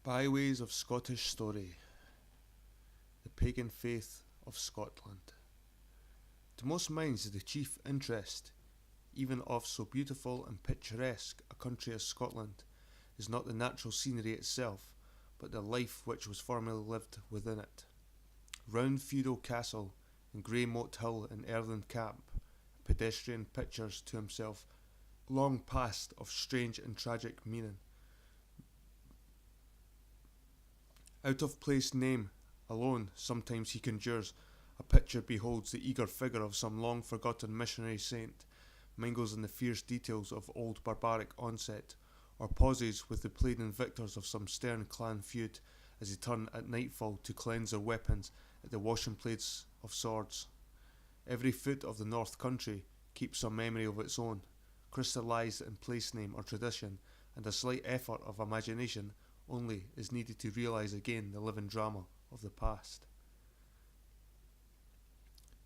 Byways of Scottish Story. The Pagan Faith of Scotland. To most minds the chief interest, even of so beautiful and picturesque a country as Scotland, is not the natural scenery itself, but the life which was formerly lived within it. Round feudal castle and grey moat hill and earthen camp, pedestrian pictures to himself, long past of strange and tragic meaning. Out of place name alone sometimes he conjures, a picture beholds the eager figure of some long forgotten missionary saint, mingles in the fierce details of old barbaric onset, or pauses with the plaided victors of some stern clan feud as they turn at nightfall to cleanse their weapons at the washing plates of swords. Every foot of the North Country keeps some memory of its own, crystallised in place name or tradition, and a slight effort of imagination only is needed to realise again the living drama of the past.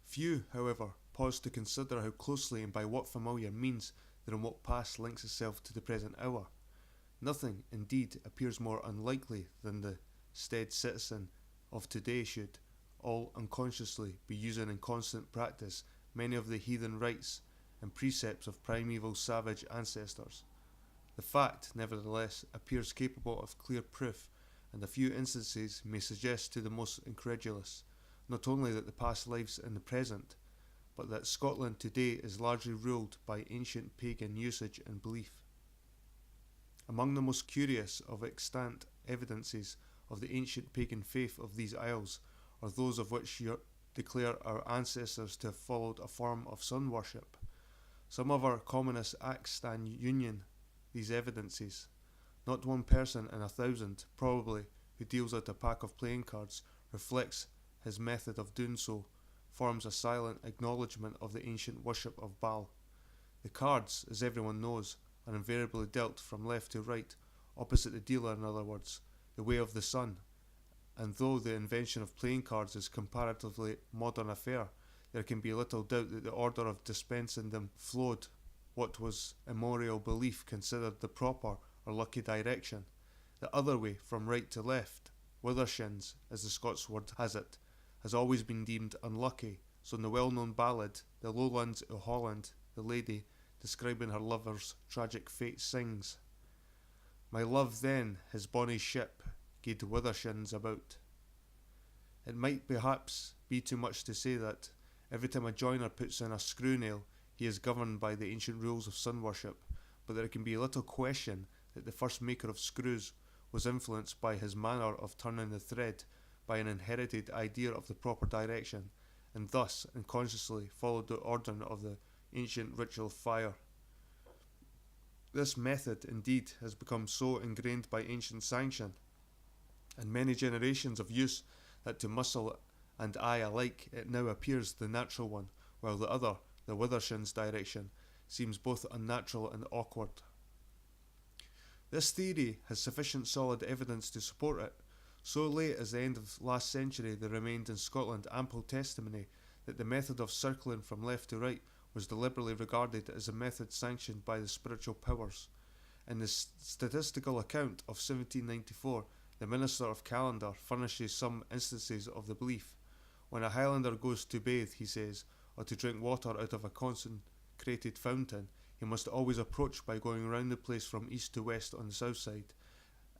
Few, however, pause to consider how closely and by what familiar means the remote past links itself to the present hour. Nothing, indeed, appears more unlikely than the staid citizen of today should, all unconsciously, be using in constant practice many of the heathen rites and precepts of primeval savage ancestors. The fact, nevertheless, appears capable of clear proof, and a few instances may suggest to the most incredulous, not only that the past lives in the present, but that Scotland today is largely ruled by ancient pagan usage and belief. Among the most curious of extant evidences of the ancient pagan faith of these isles are those of which declare our ancestors to have followed a form of sun worship. Some of our commonest acts stand union these evidences. Not one person in 1,000, probably, who deals out a pack of playing cards reflects his method of doing so, forms a silent acknowledgement of the ancient worship of Baal. The cards, as everyone knows, are invariably dealt from left to right, opposite the dealer, in other words, the way of the sun, and though the invention of playing cards is a comparatively modern affair, there can be little doubt that the order of dispensing them flowed what was immemorial belief considered the proper or lucky direction. The other way, from right to left, withershins, as the Scots word has it, has always been deemed unlucky, so in the well-known ballad, The Lowlands o' Holland, the lady, describing her lover's tragic fate, sings, "My love then, his bonny ship, gaed withershins about." It might perhaps be too much to say that, every time a joiner puts in a screw nail, he is governed by the ancient rules of sun worship, but there can be little question that the first maker of screws was influenced by his manner of turning the thread by an inherited idea of the proper direction, and thus unconsciously followed the ordering of the ancient ritual fire. This method, indeed, has become so ingrained by ancient sanction and many generations of use that to muscle and eye alike it now appears the natural one, while the other, the withershins direction, seems both unnatural and awkward. This theory has sufficient solid evidence to support it. So late as the end of last century there remained in Scotland ample testimony that the method of circling from left to right was deliberately regarded as a method sanctioned by the spiritual powers. In the statistical account of 1794, the Minister of Calendar furnishes some instances of the belief. When a Highlander goes to bathe, he says, or to drink water out of a consecrated fountain, he must always approach by going round the place from east to west on the south side,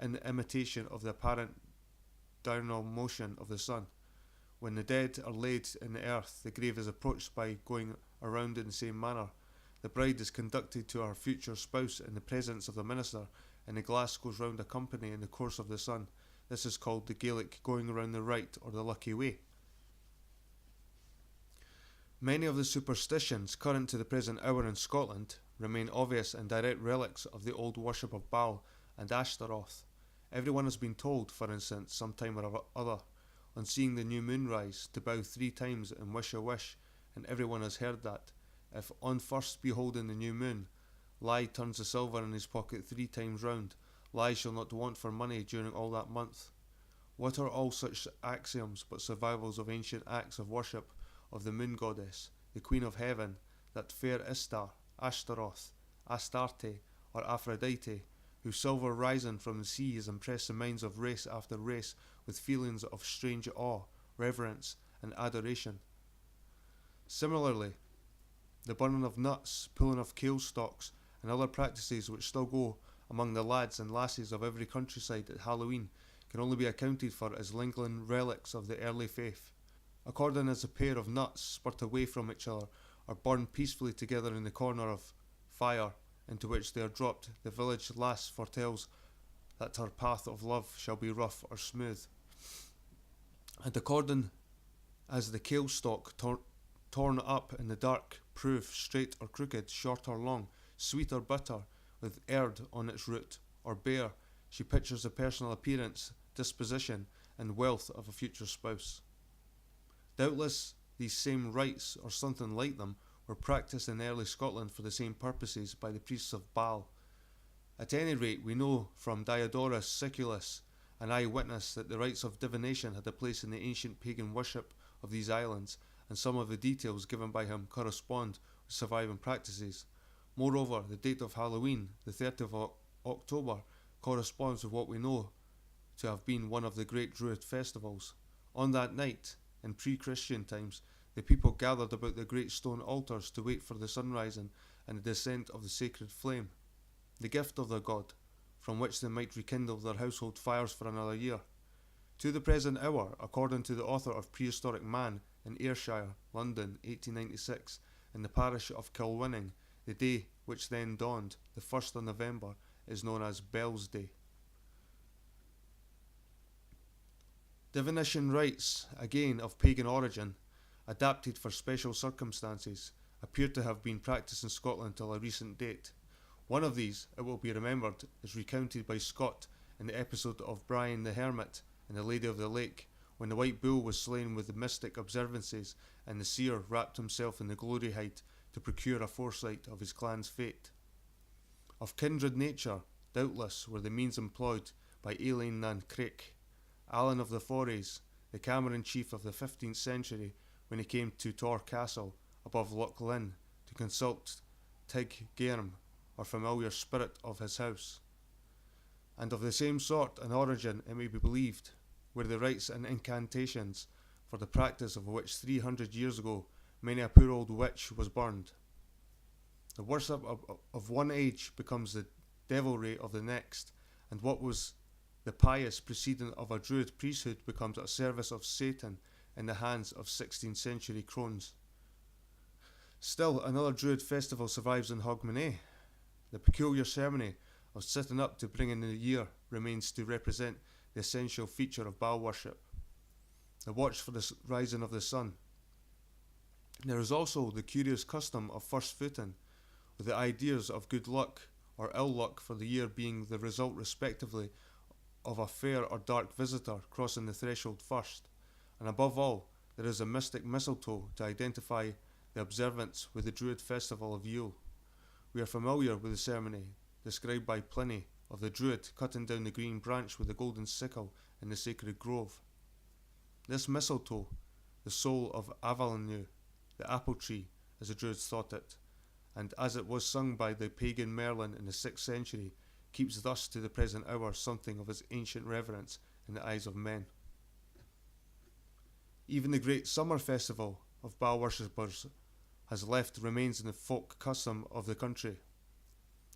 in imitation of the apparent diurnal motion of the sun. When the dead are laid in the earth, the grave is approached by going around in the same manner. The bride is conducted to her future spouse in the presence of the minister, and the glass goes round a company in the course of the sun. This is called the Gaelic going around the right, or the lucky way. Many of the superstitions current to the present hour in Scotland remain obvious and direct relics of the old worship of Baal and Ashtaroth. Everyone has been told, for instance, some time or other, on seeing the new moon rise, to bow 3 times and wish a wish, and everyone has heard that, if on first beholding the new moon, Lie turns the silver in his pocket 3 times round, Lie shall not want for money during all that month. What are all such axioms but survivals of ancient acts of worship of the moon goddess, the queen of heaven, that fair Istar, Ashtaroth, Astarte, or Aphrodite, whose silver rising from the sea has impressed the minds of race after race with feelings of strange awe, reverence, and adoration. Similarly, the burning of nuts, pulling of kale stalks, and other practices which still go among the lads and lassies of every countryside at Halloween can only be accounted for as lingering relics of the early faith. According as a pair of nuts spurt away from each other or burn peacefully together in the corner of fire into which they are dropped, the village lass foretells that her path of love shall be rough or smooth. And according as the kale stalk torn up in the dark prove straight or crooked, short or long, sweet or bitter, with erd on its root, or bare, she pictures the personal appearance, disposition, and wealth of a future spouse. Doubtless these same rites, or something like them, were practised in early Scotland for the same purposes by the priests of Baal. At any rate, we know from Diodorus Siculus, an eyewitness, that the rites of divination had a place in the ancient pagan worship of these islands, and some of the details given by him correspond with surviving practices. Moreover, the date of Halloween, the 30th of October, corresponds with what we know to have been one of the great Druid festivals. On that night, in pre-Christian times, the people gathered about the great stone altars to wait for the sunrising and the descent of the sacred flame, the gift of their god, from which they might rekindle their household fires for another year. To the present hour, according to the author of Prehistoric Man in Ayrshire, London, 1896, in the parish of Kilwinning, the day which then dawned, the 1st of November, is known as Bel's Day. Divination rites, again of pagan origin, adapted for special circumstances, appear to have been practised in Scotland till a recent date. One of these, it will be remembered, is recounted by Scott in the episode of Brian the Hermit and the Lady of the Lake, when the white bull was slain with the mystic observances and the seer wrapped himself in the glory hide to procure a foresight of his clan's fate. Of kindred nature, doubtless, were the means employed by Eilean nan Craic, Alan of the Forays, the Cameron chief of the 15th century, when he came to Tor Castle above Loch Lynn to consult Tig Gairm, or familiar spirit of his house. And of the same sort and origin, it may be believed, were the rites and incantations for the practice of which 300 years ago many a poor old witch was burned. The worship of one age becomes the devilry of the next, and what was the pious precedent of a Druid priesthood becomes a service of Satan in the hands of 16th century crones. Still, another Druid festival survives in Hogmanay. The peculiar ceremony of sitting up to bring in the year remains to represent the essential feature of Baal worship, the watch for the rising of the sun. There is also the curious custom of first footing, with the ideas of good luck or ill luck for the year being the result respectively of a fair or dark visitor crossing the threshold first, and above all, there is a mystic mistletoe to identify the observance with the Druid festival of Yule. We are familiar with the ceremony described by Pliny of the Druid cutting down the green branch with a golden sickle in the sacred grove. This mistletoe, the soul of Avalonu, the apple tree, as the Druids thought it, and as it was sung by the pagan Merlin in the 6th century, keeps thus to the present hour something of its ancient reverence in the eyes of men. Even the great summer festival of Baal worshippers has left remains in the folk custom of the country,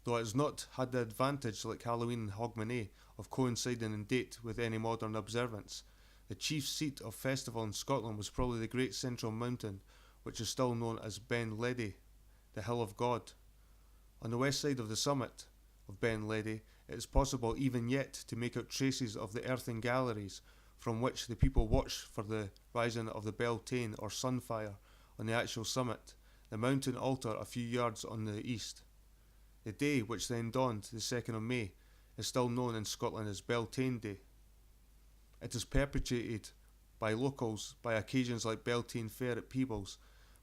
though it has not had the advantage, like Halloween and Hogmanay, of coinciding in date with any modern observance. The chief seat of festival in Scotland was probably the great central mountain, which is still known as Ben Ledi, the Hill of God. On the west side of the summit of Ben Ledi, it is possible even yet to make out traces of the earthen galleries from which the people watch for the rising of the Beltane or sunfire on the actual summit, the mountain altar a few yards on the east. The day which then dawned, the 2nd of May, is still known in Scotland as Beltane Day. It is perpetuated by locals by occasions like Beltane Fair at Peebles,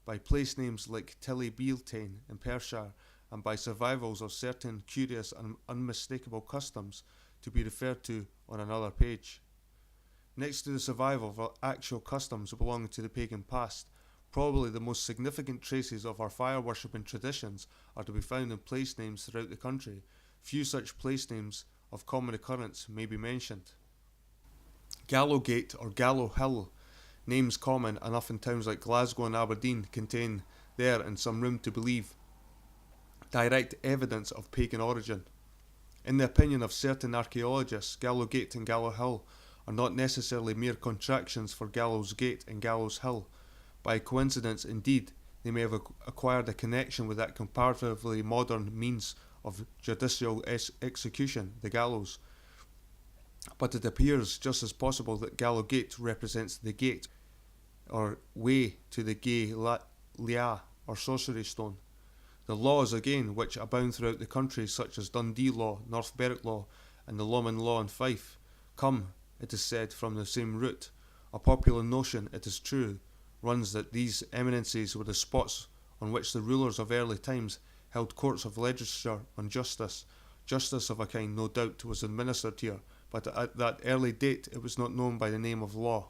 by place names like Tilly Beltane in Perthshire, and by survivals of certain curious and unmistakable customs to be referred to on another page. Next to the survival of actual customs belonging to the pagan past, probably the most significant traces of our fire worshipping traditions are to be found in place names throughout the country, few such place names of common occurrence may be mentioned. Gallowgate or Gallow Hill, names common enough in towns like Glasgow and Aberdeen, contain there, and some room to believe, direct evidence of pagan origin. In the opinion of certain archaeologists, Gallowgate and Gallow Hill are not necessarily mere contractions for Gallows Gate and Gallows Hill. By coincidence, indeed, they may have acquired a connection with that comparatively modern means of judicial execution, the gallows. But it appears just as possible that Gallowgate represents the gate, or way to the Gay Lia, or sorcery stone. The laws, again, which abound throughout the country, such as Dundee law, North Berwick law, and the Lomond law in Fife, come, it is said, from the same root. A popular notion, it is true, runs that these eminences were the spots on which the rulers of early times held courts of legislature on justice. Justice of a kind, no doubt, was administered here, but at that early date it was not known by the name of law.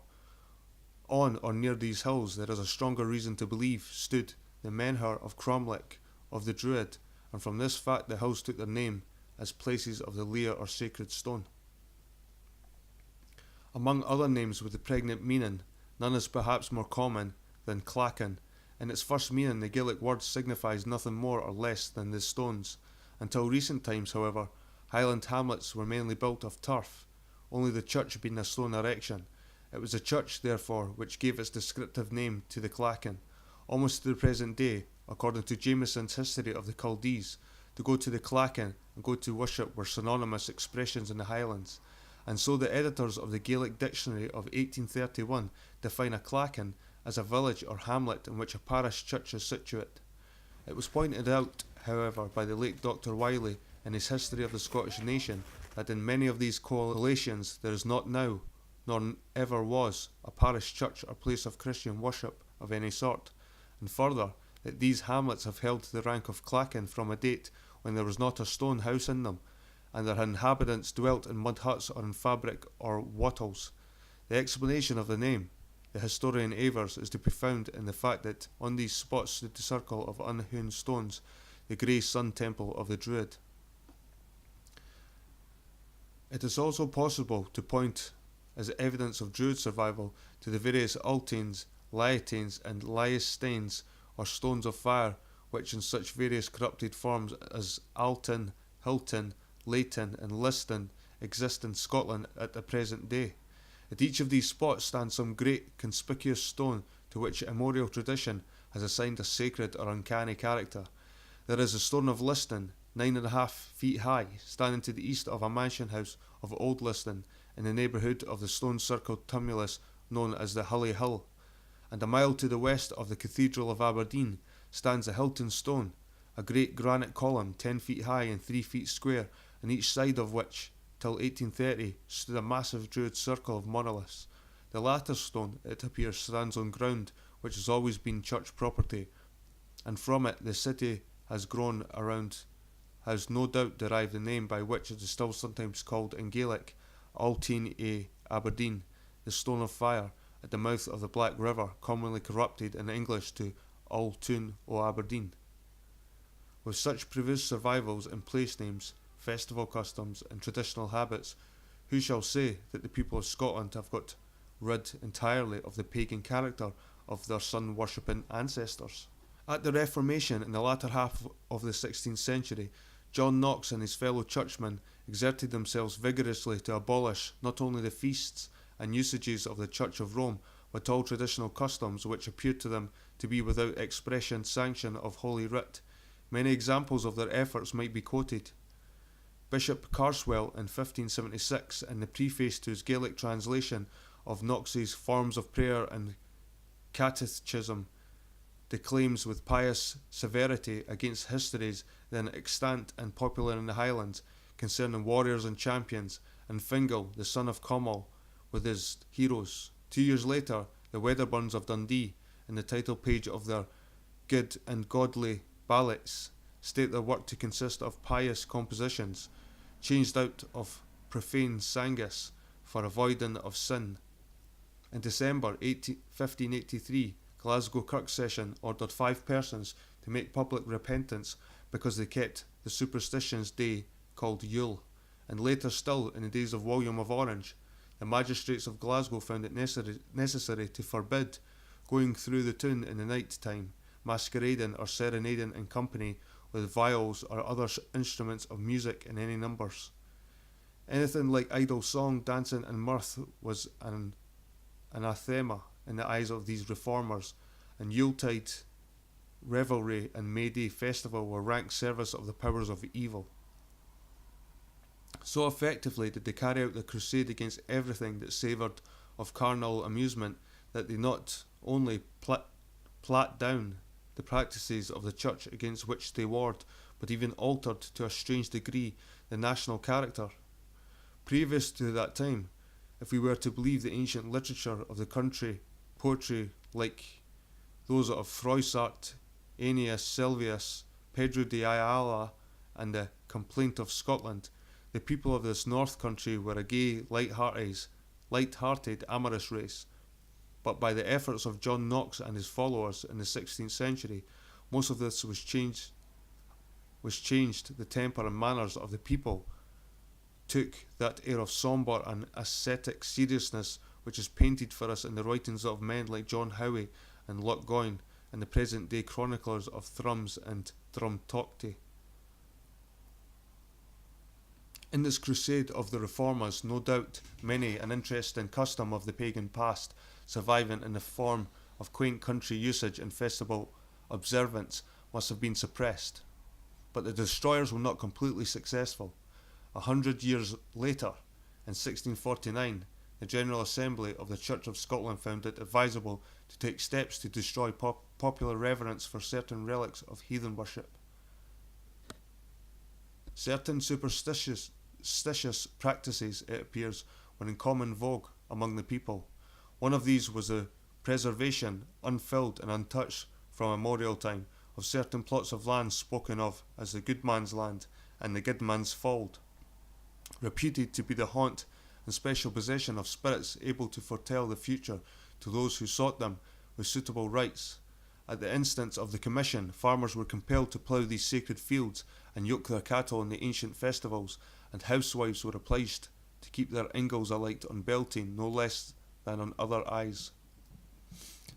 On or near these hills there is a stronger reason to believe stood the menhir of Cromlech, of the Druid, and from this fact the hills took their name as places of the Lear or sacred stone. Among other names with the pregnant meaning, none is perhaps more common than Clachan. In its first meaning, the Gaelic word signifies nothing more or less than the stones. Until recent times, however, Highland hamlets were mainly built of turf, only the church being a stone erection. It was the church, therefore, which gave its descriptive name to the Clachan. Almost to the present day, according to Jameson's History of the Chaldees, to go to the Clachan and go to worship were synonymous expressions in the Highlands, and so the editors of the Gaelic Dictionary of 1831 define a Clachan as a village or hamlet in which a parish church is situate. It was pointed out, however, by the late Dr. Wylie in his History of the Scottish Nation that in many of these collations there is not now, nor ever was, a parish church or place of Christian worship of any sort, and further, that these hamlets have held the rank of Clachan from a date when there was not a stone house in them, and their inhabitants dwelt in mud huts or in fabric or wattles. The explanation of the name, the historian avers, is to be found in the fact that on these spots stood the circle of unhewn stones, the grey sun temple of the Druid. It is also possible to point as evidence of Druid survival to the various altanes, liatanes and liastanes, or stones of fire, which in such various corrupted forms as Alton, Hilton, Leighton and Liston exist in Scotland at the present day. At each of these spots stands some great conspicuous stone to which immemorial tradition has assigned a sacred or uncanny character. There is the stone of Liston, 9.5 feet high, standing to the east of a mansion house of Old Liston, in the neighbourhood of the stone-circled tumulus known as the Hully Hill, and a mile to the west of the Cathedral of Aberdeen stands the Hilton Stone, a great granite column 10 feet high and 3 feet square, on each side of which, till 1830, stood a massive Druid circle of monoliths. The latter stone, it appears, stands on ground which has always been church property, and from it the city has grown around, has no doubt derived the name by which it is still sometimes called in Gaelic, Altain e Aberdeen, the Stone of Fire, at the mouth of the Black River, commonly corrupted in English to Altoon o Aberdeen. With such previous survivals in place names, festival customs and traditional habits, who shall say that the people of Scotland have got rid entirely of the pagan character of their sun-worshipping ancestors? At the Reformation in the latter half of the 16th century, John Knox and his fellow churchmen exerted themselves vigorously to abolish not only the feasts and usages of the Church of Rome, but all traditional customs which appeared to them to be without expression sanction of Holy Writ. Many examples of their efforts might be quoted. Bishop Carswell in 1576, in the preface to his Gaelic translation of Knox's Forms of Prayer and Catechism, declaims with pious severity against histories then extant and popular in the Highlands concerning warriors and champions, and Fingal, the son of Comal, with his heroes. 2 years later, the Wedderburns of Dundee, in the title page of their Good and Godly Ballads, state their work to consist of pious compositions, changed out of profane sangus for avoiding of sin. In December 1583, Glasgow Kirk Session ordered 5 persons to make public repentance because they kept the Superstitions Day called Yule, and later still in the days of William of Orange, the magistrates of Glasgow found it necessary to forbid going through the town in the night time, masquerading or serenading in company with viols or other instruments of music in any numbers. Anything like idle song, dancing and mirth was an anathema in the eyes of these reformers, and Yuletide revelry and May Day festival were rank service of the powers of evil. So effectively did they carry out the crusade against everything that savoured of carnal amusement that they not only plat down the practices of the church against which they warred, but even altered to a strange degree the national character. Previous to that time, if we were to believe the ancient literature of the country, poetry like those of Froissart, Aeneas Sylvius, Pedro de Ayala, and the Complaint of Scotland, the people of this north country were a gay, light-hearted, amorous race. But by the efforts of John Knox and his followers in the 16th century, most of this was changed. The temper and manners of the people took that air of sombre and ascetic seriousness which is painted for us in the writings of men like John Howe and Lochgoyne and the present-day chroniclers of Thrums and Drumtochty. In this crusade of the reformers, no doubt many an interesting custom of the pagan past, surviving in the form of quaint country usage and festival observance, must have been suppressed. But the destroyers were not completely successful. 100 years later, in 1649, the General Assembly of the Church of Scotland found it advisable to take steps to destroy popular reverence for certain relics of heathen worship. Certain superstitious practices, it appears, were in common vogue among the people. One of these was the preservation, unfilled and untouched from immemorial time, of certain plots of land spoken of as the good man's land and the good man's fold, reputed to be the haunt and special possession of spirits able to foretell the future to those who sought them with suitable rites. At the instance of the Commission, farmers were compelled to plough these sacred fields and yoke their cattle in the ancient festivals, and housewives were obliged to keep their ingalls alight on Beltane no less than on other eyes.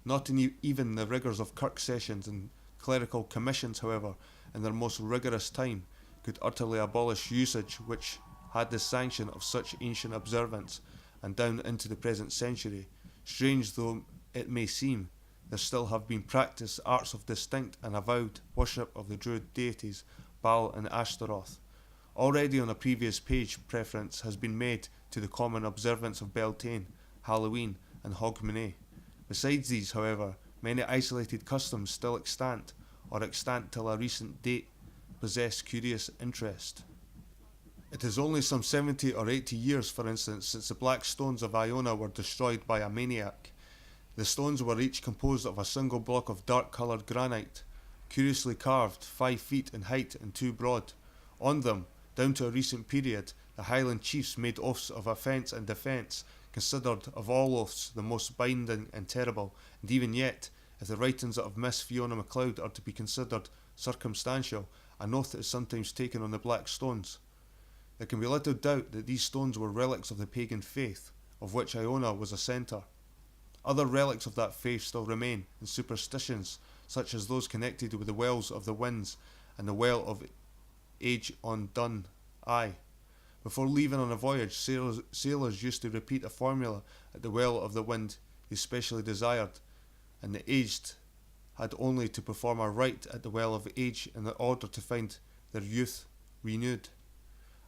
Not in even the rigours of kirk sessions and clerical commissions, however, in their most rigorous time, could utterly abolish usage which had the sanction of such ancient observance, and down into the present century, strange though it may seem, there still have been practised arts of distinct and avowed worship of the Druid deities Baal and Ashtaroth. Already on a previous page preference has been made to the common observance of Beltane, Halloween and Hogmanay. Besides these, however, many isolated customs still extant, or extant till a recent date, possess curious interest. It is only some 70 or 80 years, for instance, since the black stones of Iona were destroyed by a maniac. The stones were each composed of a single block of dark-coloured granite, curiously carved, 5 feet in height and 2 broad. On them, down to a recent period, the Highland chiefs made oaths of offence and defence, considered of all oaths the most binding and terrible, and even yet, if the writings of Miss Fiona Macleod are to be considered circumstantial, an oath is sometimes taken on the black stones. There can be little doubt that these stones were relics of the pagan faith, of which Iona was a centre. Other relics of that faith still remain, and superstitions, such as those connected with the wells of the winds and the well of Age on Dun Eye. Before leaving on a voyage, sailors used to repeat a formula at the well of the wind they specially desired, and the aged had only to perform a rite at the well of age in order to find their youth renewed.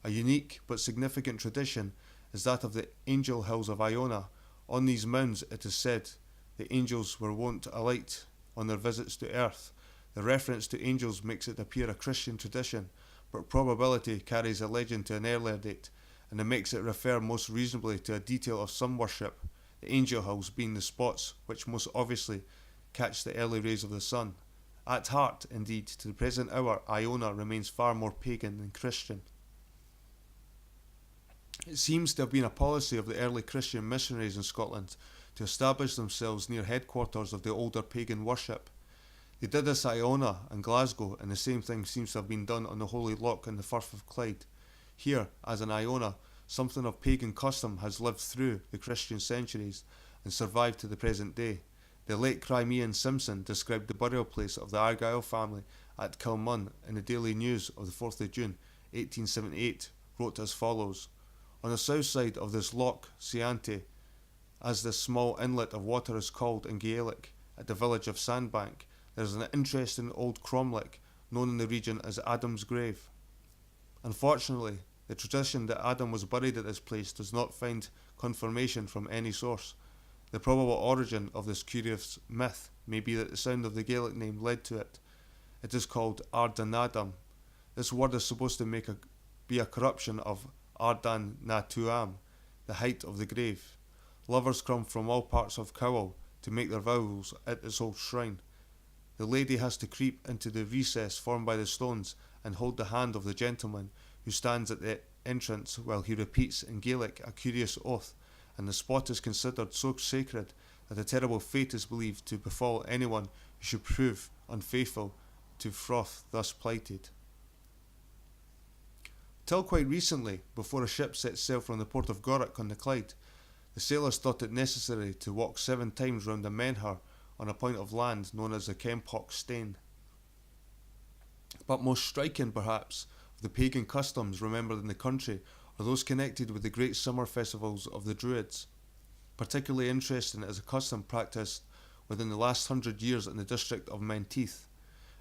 A unique but significant tradition is that of the Angel Hills of Iona. On these mounds, it is said, the angels were wont to alight on their visits to earth. The reference to angels makes it appear a Christian tradition, but probability carries a legend to an earlier date, and it makes it refer most reasonably to a detail of sun worship, the Angel Hills being the spots which most obviously catch the early rays of the sun. At heart, indeed, to the present hour, Iona remains far more pagan than Christian. It seems to have been a policy of the early Christian missionaries in Scotland to establish themselves near headquarters of the older pagan worship. They did this at Iona and Glasgow, and the same thing seems to have been done on the Holy Loch and the Firth of Clyde. Here, as in Iona, something of pagan custom has lived through the Christian centuries and survived to the present day. The late Crimean Simpson described the burial place of the Argyll family at Kilmun in the Daily News of the 4th of June 1878, wrote as follows: "On the south side of this Loch Siante, as this small inlet of water is called in Gaelic, at the village of Sandbank, there is an interesting old cromlech known in the region as Adam's Grave. Unfortunately, the tradition that Adam was buried at this place does not find confirmation from any source. The probable origin of this curious myth may be that the sound of the Gaelic name led to it. It is called Ardanadam. This word is supposed to be a corruption of Ardan na Tuam, the height of the grave. Lovers come from all parts of Cowal to make their vows at this old shrine. The lady has to creep into the recess formed by the stones and hold the hand of the gentleman who stands at the entrance while he repeats in Gaelic a curious oath, and the spot is considered so sacred that a terrible fate is believed to befall anyone who should prove unfaithful to froth thus plighted." Till quite recently, before a ship set sail from the port of Gorick on the Clyde, the sailors thought it necessary to walk 7 times round a menhir on a point of land known as the Kempock Stane. But most striking, perhaps, of the pagan customs remembered in the country are those connected with the great summer festivals of the Druids. Particularly interesting is a custom practised within the last 100 years in the district of Menteith.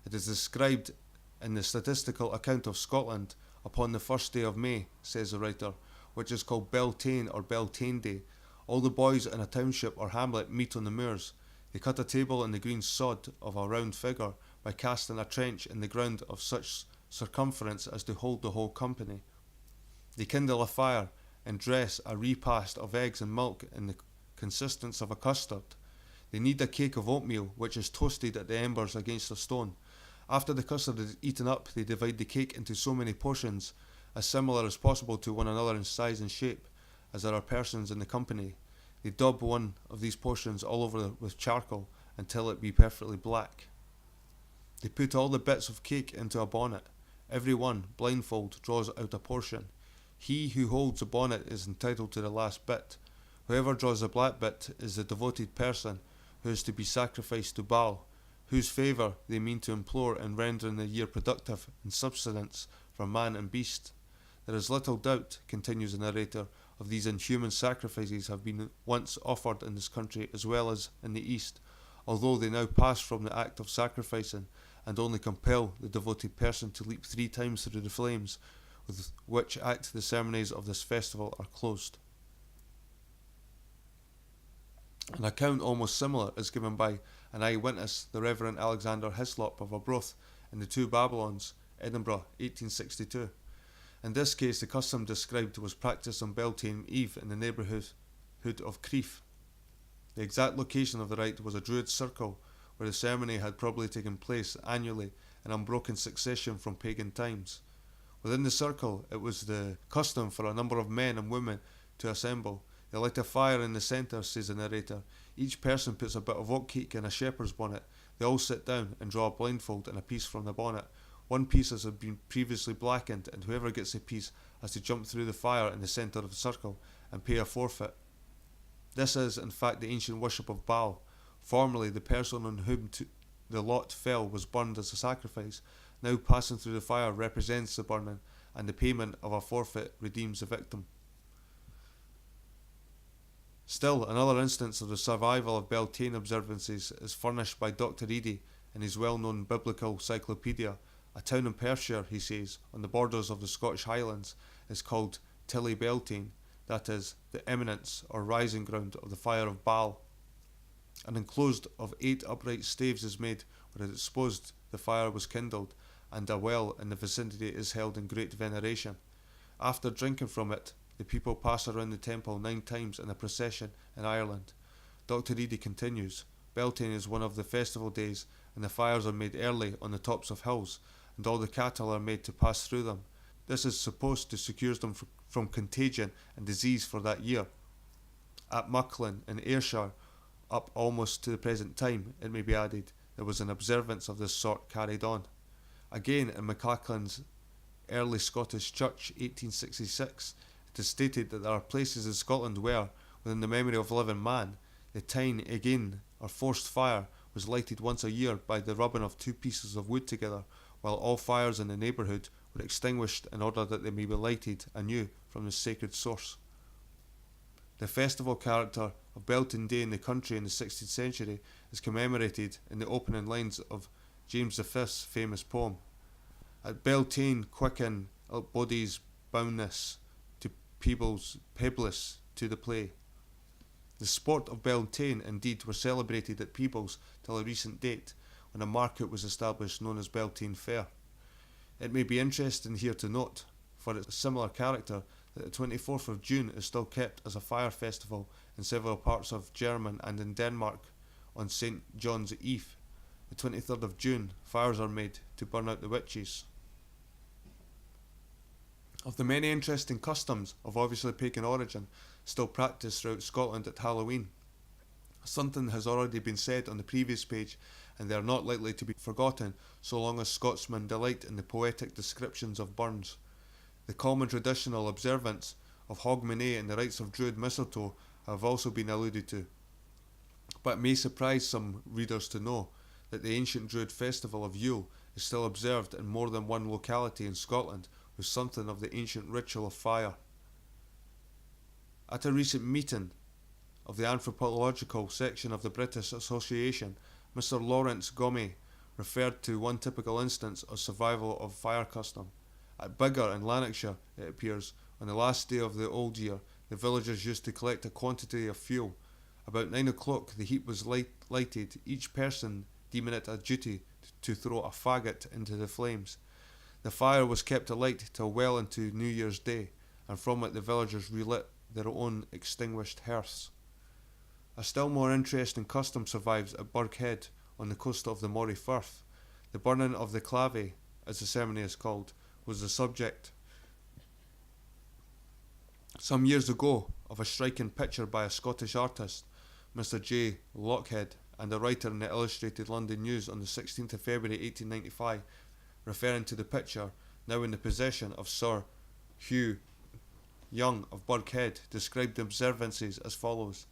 It is described in the statistical account of Scotland upon the first day of May, says the writer, which is called Beltane or Beltane Day. All the boys in a township or hamlet meet on the moors. They cut a table in the green sod of a round figure by casting a trench in the ground of such circumference as to hold the whole company. They kindle a fire and dress a repast of eggs and milk in the consistence of a custard. They knead a cake of oatmeal, which is toasted at the embers against a stone. After the custard is eaten up, they divide the cake into so many portions, as similar as possible to one another in size and shape, as there are persons in the company. They daub one of these portions all over with charcoal until it be perfectly black. They put all the bits of cake into a bonnet. Every one, blindfold, draws out a portion. He who holds a bonnet is entitled to the last bit. Whoever draws the black bit is the devoted person who is to be sacrificed to Baal, whose favour they mean to implore in rendering the year productive in subsistence for man and beast. There is little doubt, continues the narrator, of these inhuman sacrifices have been once offered in this country as well as in the East, although they now pass from the act of sacrificing and only compel the devoted person to leap 3 times through the flames, with which act the ceremonies of this festival are closed. An account almost similar is given by an eyewitness, the Reverend Alexander Hislop of Arbroath in the Two Babylons, Edinburgh, 1862. In this case, the custom described was practised on Beltane Eve in the neighbourhood of Crieff. The exact location of the rite was a Druid circle, where the ceremony had probably taken place annually in unbroken succession from pagan times. Within the circle, it was the custom for a number of men and women to assemble. They light a fire in the centre, says the narrator. Each person puts a bit of oatcake in a shepherd's bonnet. They all sit down and draw a blindfold and a piece from the bonnet. One piece has been previously blackened, and whoever gets the piece has to jump through the fire in the centre of the circle and pay a forfeit. This is, in fact, the ancient worship of Baal. Formerly, the person on whom the lot fell was burned as a sacrifice. Now, passing through the fire represents the burning, and the payment of a forfeit redeems the victim. Still, another instance of the survival of Beltane observances is furnished by Dr. Eady in his well-known biblical cyclopedia. A town in Perthshire, he says, on the borders of the Scottish Highlands, is called Tilly Beltane, that is, the eminence or rising ground of the fire of Baal. An enclosed of 8 upright staves is made, where it is supposed the fire was kindled, and a well in the vicinity is held in great veneration. After drinking from it, the people pass around the temple 9 times in a procession in Ireland. Dr. Eady continues, Beltane is one of the festival days, and the fires are made early on the tops of hills, and all the cattle are made to pass through them. This is supposed to secure them from contagion and disease for that year. At Mucklin in Ayrshire, up almost to the present time, it may be added, there was an observance of this sort carried on. Again, in McLachlan's Early Scottish Church 1866, it is stated that there are places in Scotland where, within the memory of living man, the Táin Éigean, or forced fire, was lighted once a year by the rubbing of two pieces of wood together, while all fires in the neighbourhood were extinguished in order that they may be lighted anew from the sacred source. The festival character of Beltane Day in the country in the 16th century is commemorated in the opening lines of James V's famous poem. At Beltane quicken bodies boundness to Peebles to the play. The sport of Beltane indeed were celebrated at Peebles till a recent date, when a market was established known as Beltane Fair. It may be interesting here to note, for its similar character, that the 24th of June is still kept as a fire festival in several parts of Germany and in Denmark on St. John's Eve. The 23rd of June, fires are made to burn out the witches. Of the many interesting customs of obviously pagan origin still practised throughout Scotland at Halloween, something has already been said on the previous page, and they are not likely to be forgotten so long as Scotsmen delight in the poetic descriptions of burns. The common traditional observance of Hogmanay and the rites of Druid mistletoe have also been alluded to, but it may surprise some readers to know that the ancient Druid festival of Yule is still observed in more than one locality in Scotland, with something of the ancient ritual of fire. At a recent meeting of the anthropological section of the British Association, Mr. Lawrence Gomey referred to one typical instance of survival of fire custom. At Biggar in Lanarkshire, it appears, on the last day of the old year, the villagers used to collect a quantity of fuel. About 9 o'clock the heap was lighted, each person deeming it a duty to throw a faggot into the flames. The fire was kept alight till well into New Year's Day, and from it the villagers relit their own extinguished hearths. A still more interesting custom survives at Burghead on the coast of the Moray Firth. The burning of the clave, as the ceremony is called, was the subject some years ago of a striking picture by a Scottish artist, Mr. J. Lockhead, and a writer in the Illustrated London News on the 16th of February 1895, referring to the picture, now in the possession of Sir Hugh Young of Burghead, described the observances as follows.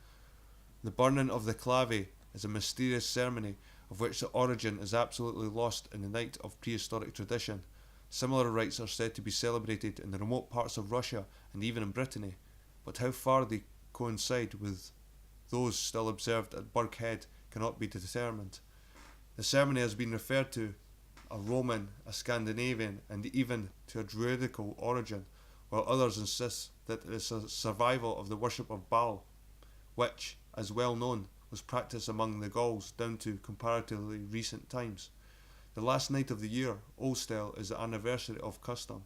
The burning of the clave is a mysterious ceremony of which the origin is absolutely lost in the night of prehistoric tradition. Similar rites are said to be celebrated in the remote parts of Russia and even in Brittany, but how far they coincide with those still observed at Burghead cannot be determined. The ceremony has been referred to a Roman, a Scandinavian, and even to a Druidical origin, while others insist that it is a survival of the worship of Baal, which, as well known, was practised among the Gauls down to comparatively recent times. The last night of the year, Old Style, is the anniversary of custom.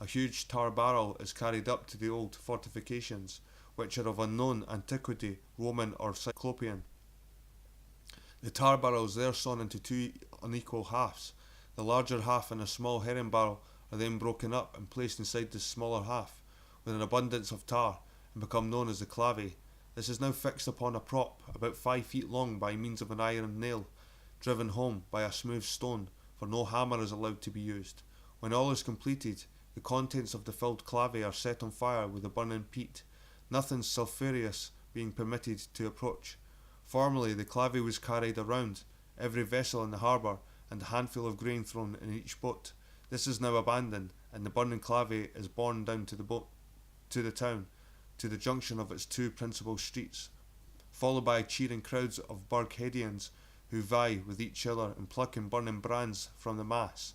A huge tar barrel is carried up to the old fortifications, which are of unknown antiquity, Roman or Cyclopean. The tar barrel is there sawn into two unequal halves. The larger half and a small herring barrel are then broken up and placed inside the smaller half, with an abundance of tar, and become known as the clave. This is now fixed upon a prop about 5 feet long by means of an iron nail, driven home by a smooth stone, for no hammer is allowed to be used. When all is completed, the contents of the filled clave are set on fire with a burning peat, nothing sulphureous being permitted to approach. Formerly the clave was carried around every vessel in the harbour, and a handful of grain thrown in each boat. This is now abandoned, and the burning clave is borne down to the town, to the junction of its two principal streets, followed by cheering crowds of Burgheadians who vie with each other in plucking burning brands from the mass,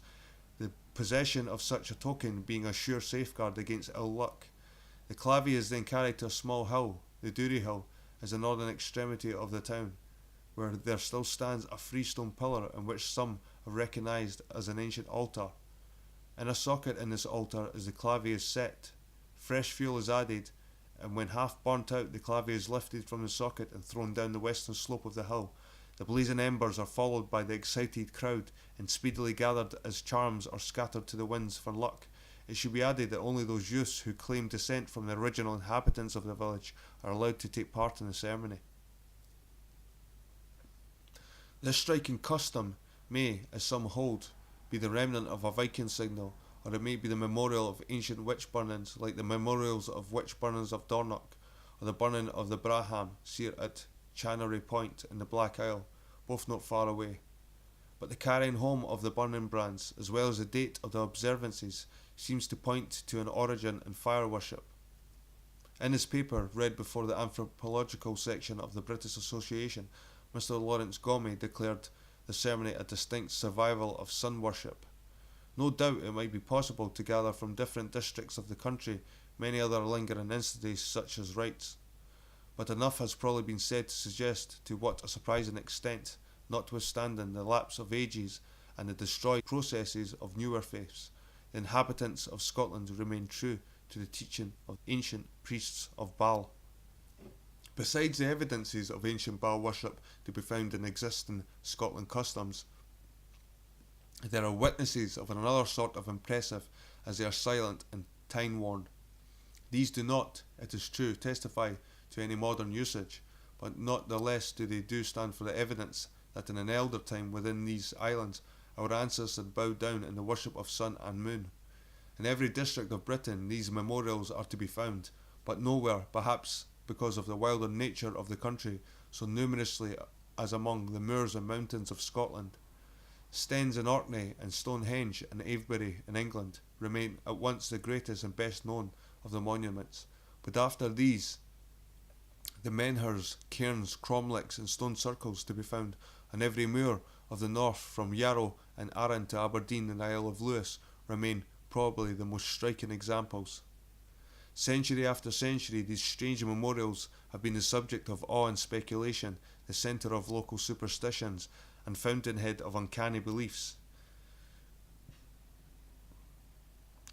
the possession of such a token being a sure safeguard against ill luck. The clave is then carried to a small hill, the Dury Hill, as the northern extremity of the town, where there still stands a freestone pillar in which some have recognised as an ancient altar. In a socket in this altar as the clave is set, fresh fuel is added, and when half burnt out the clave is lifted from the socket and thrown down the western slope of the hill. The blazing embers are followed by the excited crowd and speedily gathered as charms are scattered to the winds for luck. It should be added that only those youths who claim descent from the original inhabitants of the village are allowed to take part in the ceremony. This striking custom may, as some hold, be the remnant of a Viking signal, or it may be the memorial of ancient witch burnings, like the memorials of witch burnings of Dornoch, or the burning of the Braham seer at Channery Point in the Black Isle, both not far away. But the carrying home of the burning brands, as well as the date of the observances, seems to point to an origin in fire worship. In his paper, read before the anthropological section of the British Association, Mr. Lawrence Gomey declared the ceremony a distinct survival of sun worship. No doubt it might be possible to gather from different districts of the country many other lingering instances such as rites, but enough has probably been said to suggest to what a surprising extent, notwithstanding the lapse of ages and the destroyed processes of newer faiths, the inhabitants of Scotland remain true to the teaching of ancient priests of Baal. Besides the evidences of ancient Baal worship to be found in existing Scotland customs, there are witnesses of another sort of impressive, as they are silent and time-worn. These do not, it is true, testify to any modern usage, but not the less do stand for the evidence that in an elder time within these islands our ancestors had bowed down in the worship of sun and moon. In every district of Britain these memorials are to be found, but nowhere, perhaps because of the wilder nature of the country, so numerously as among the moors and mountains of Scotland. Staines in Orkney and Stonehenge and Avebury in England remain at once the greatest and best known of the monuments, but after these the menhirs, cairns, cromlechs and stone circles to be found on every moor of the north from Yarrow and Arran to Aberdeen and Isle of Lewis remain probably the most striking examples. Century after century these strange memorials have been the subject of awe and speculation, the centre of local superstitions and fountainhead of uncanny beliefs.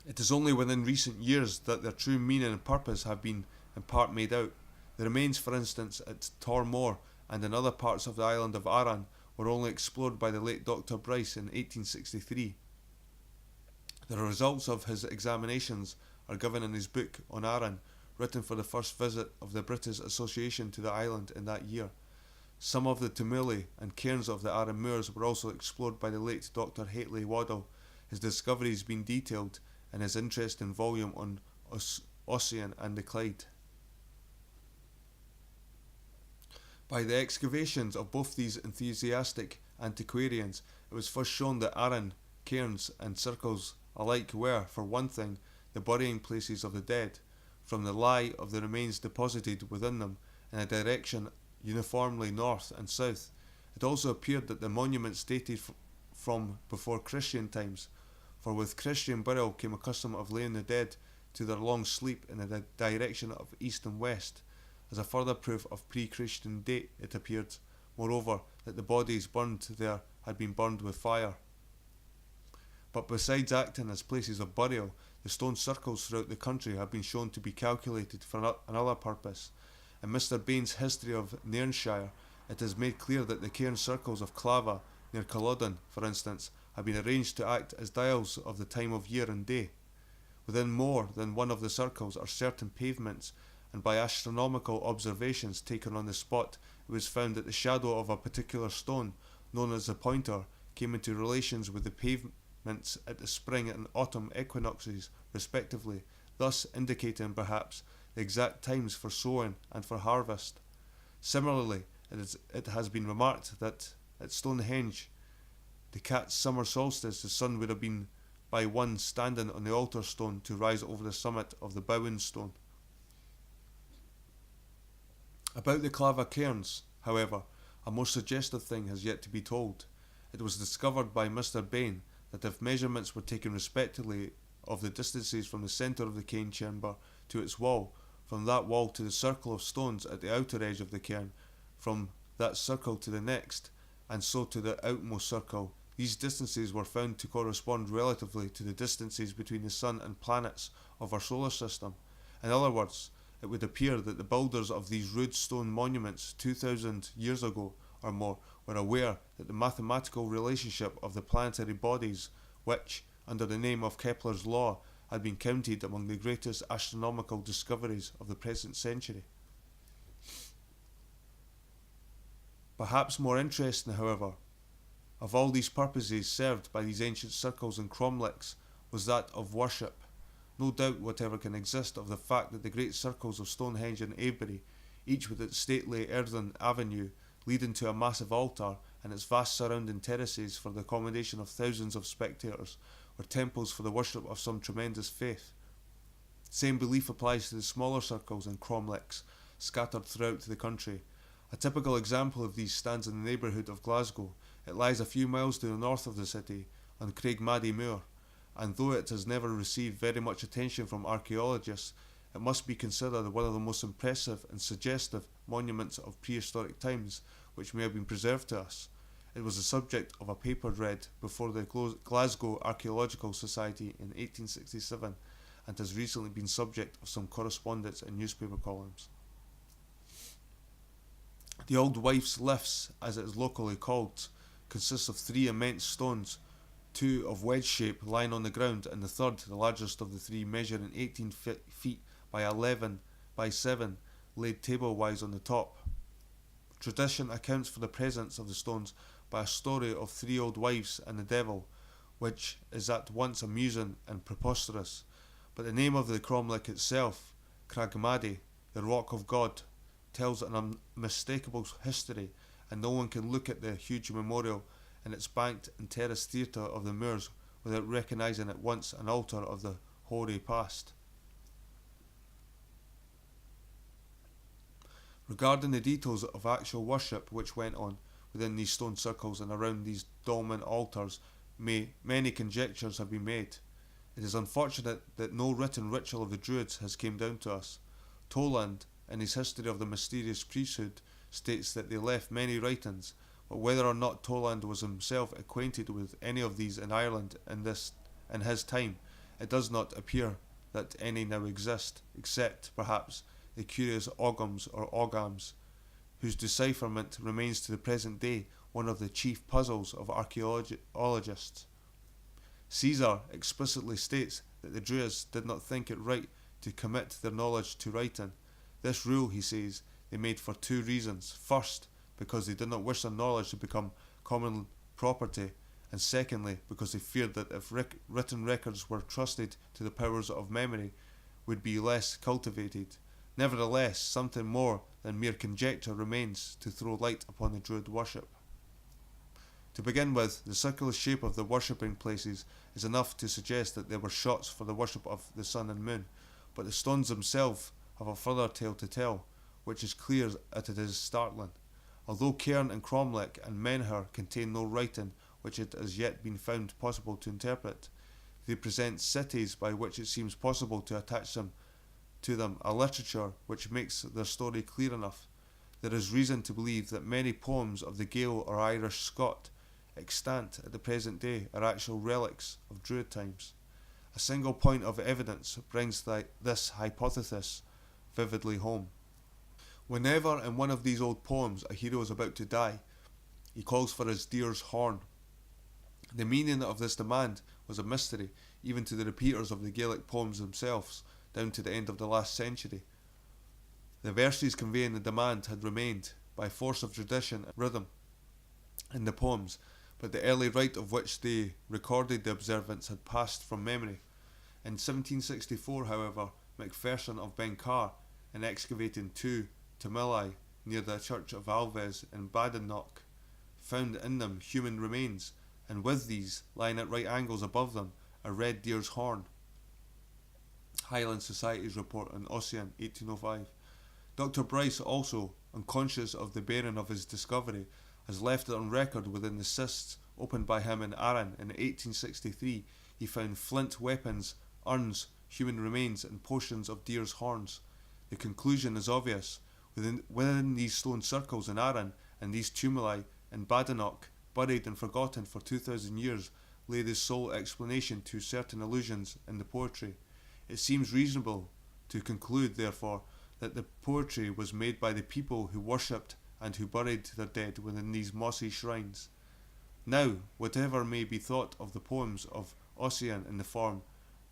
It is only within recent years that their true meaning and purpose have been in part made out. The remains, for instance, at Tormore and in other parts of the island of Arran were only explored by the late Dr. Bryce in 1863. The results of his examinations are given in his book on Arran, written for the first visit of the British Association to the island in that year. Some of the tumuli and cairns of the Arran moors were also explored by the late Dr. Haitley Waddell, his discoveries being detailed in his interesting volume on Ossian and the Clyde. By the excavations of both these enthusiastic antiquarians, it was first shown that Arran, cairns and circles alike were, for one thing, the burying places of the dead, from the lie of the remains deposited within them in a direction uniformly north and south. It also appeared that the monuments dated from before Christian times, for with Christian burial came a custom of laying the dead to their long sleep in the direction of east and west. As a further proof of pre-Christian date, it appeared, moreover, that the bodies burned there had been burned with fire. But besides acting as places of burial, the stone circles throughout the country have been shown to be calculated for another purpose. In Mr. Bain's History of Nairnshire, it is made clear that the cairn circles of Clava, near Culloden, for instance, have been arranged to act as dials of the time of year and day. Within more than one of the circles are certain pavements, and by astronomical observations taken on the spot, it was found that the shadow of a particular stone, known as the pointer, came into relations with the pavements at the spring and autumn equinoxes, respectively, thus indicating, perhaps, the exact times for sowing and for harvest. Similarly, it has been remarked that at Stonehenge, the cat's summer solstice, the sun would have been by one standing on the altar stone to rise over the summit of the bowing stone. About the Clava cairns, however, a more suggestive thing has yet to be told. It was discovered by Mr. Bain that if measurements were taken respectively of the distances from the centre of the cairn chamber to its wall, from that wall to the circle of stones at the outer edge of the cairn, from that circle to the next, and so to the outmost circle, these distances were found to correspond relatively to the distances between the sun and planets of our solar system. In other words, it would appear that the builders of these rude stone monuments 2,000 years ago or more were aware that the mathematical relationship of the planetary bodies, which, under the name of Kepler's law, had been counted among the greatest astronomical discoveries of the present century. Perhaps more interesting, however, of all these purposes served by these ancient circles and cromlechs, was that of worship. No doubt whatever can exist of the fact that the great circles of Stonehenge and Avebury, each with its stately earthen avenue leading to a massive altar and its vast surrounding terraces for the accommodation of thousands of spectators, were temples for the worship of some tremendous faith. Same belief applies to the smaller circles and cromlechs scattered throughout the country. A typical example of these stands in the neighbourhood of Glasgow. It lies a few miles to the north of the city, on Craigmadie Moor, and though it has never received very much attention from archaeologists, it must be considered one of the most impressive and suggestive monuments of prehistoric times which may have been preserved to us. It was the subject of a paper read before the Glasgow Archaeological Society in 1867 and has recently been subject of some correspondence in newspaper columns. The Old Wife's Lifts, as it is locally called, consists of 3 immense stones, 2 of wedge shape lying on the ground, and the third, the largest of the 3, measuring 18 feet by 11 by 7, laid table-wise on the top. Tradition accounts for the presence of the stones by a story of 3 old wives and the devil, which is at once amusing and preposterous. But the name of the cromlech itself, Craigmadie, the Rock of God, tells an unmistakable history, and no one can look at the huge memorial in its banked and terraced theatre of the moors without recognising at once an altar of the hoary past. Regarding the details of actual worship which went on within these stone circles and around these dolmen altars, many conjectures have been made. It is unfortunate that no written ritual of the Druids has come down to us. Toland, in his history of the mysterious priesthood, states that they left many writings, but whether or not Toland was himself acquainted with any of these in Ireland in his time, it does not appear that any now exist, except, perhaps, the curious Oghams or Oghams, whose decipherment remains to the present day one of the chief puzzles of archaeologists. Caesar explicitly states that the Druids did not think it right to commit their knowledge to writing. This rule, he says, they made for 2 reasons. First, because they did not wish their knowledge to become common property, and secondly, because they feared that if written records were trusted to the powers of memory, would be less cultivated. Nevertheless, something more than mere conjecture remains to throw light upon the Druid worship. To begin with, the circular shape of the worshipping places is enough to suggest that there were shots for the worship of the sun and moon, but the stones themselves have a further tale to tell, which is clear that it is startling. Although Cairn and Cromlech and Menhir contain no writing which it has yet been found possible to interpret, they present cities by which it seems possible to attach to them a literature which makes their story clear enough. There is reason to believe that many poems of the Gael or Irish Scot extant at the present day are actual relics of Druid times. A single point of evidence brings this hypothesis vividly home. Whenever in one of these old poems a hero is about to die, he calls for his deer's horn. The meaning of this demand was a mystery even to the repeaters of the Gaelic poems themselves down to the end of the last century. The verses conveying the demand had remained, by force of tradition and rhythm, in the poems, but the early rite of which they recorded the observance had passed from memory. In 1764, however, Macpherson of Benkar, in excavating 2 tumuli near the church of Alves in Badenoch, found in them human remains, and with these, lying at right angles above them, a red deer's horn. Highland Society's report on Ossian, 1805. Dr. Bryce also, unconscious of the bearing of his discovery, has left it on record within the cysts opened by him in Arran in 1863. He found flint weapons, urns, human remains, and portions of deer's horns. The conclusion is obvious. Within these stone circles in Arran and these tumuli in Badenoch, buried and forgotten for 2,000 years, lay the sole explanation to certain allusions in the poetry. It seems reasonable to conclude, therefore, that the poetry was made by the people who worshipped and who buried their dead within these mossy shrines. Now, whatever may be thought of the poems of Ossian in the form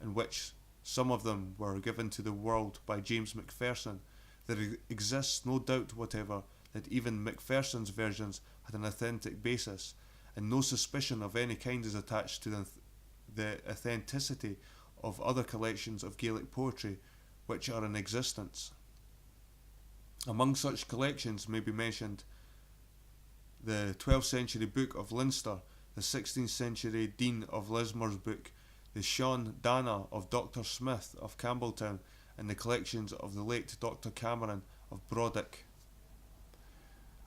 in which some of them were given to the world by James Macpherson, there exists no doubt whatever that even Macpherson's versions had an authentic basis, and no suspicion of any kind is attached to the authenticity of other collections of Gaelic poetry which are in existence. Among such collections may be mentioned the 12th century Book of Leinster, the 16th century Dean of Lismore's book, the Sean Dana of Dr. Smith of Campbelltown, and the collections of the late Dr. Cameron of Brodick.